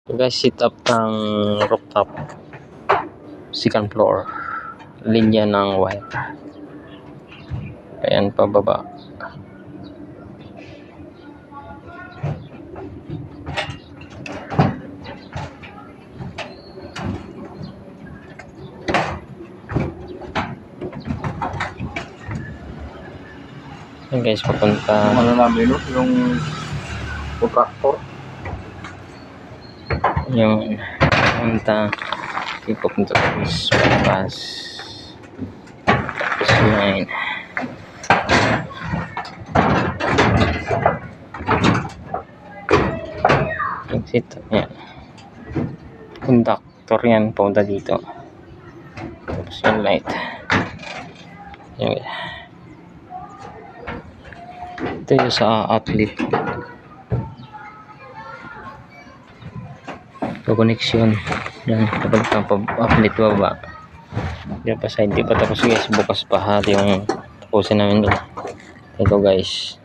Guys, sit up ng rooftop, second floor, linya ng wire, ayan pababa. Ayan guys, papunta ano namin yung contractor yung papunta papunta sa bypass 9. Exit yan, conductor yan papunta dito, tapos yung light yan. Ito yung sa outlet connection yan, papunta pa outlet baba. Di pa tapos guys, bukas pa ha yung tapusin namin doon. Ito guys.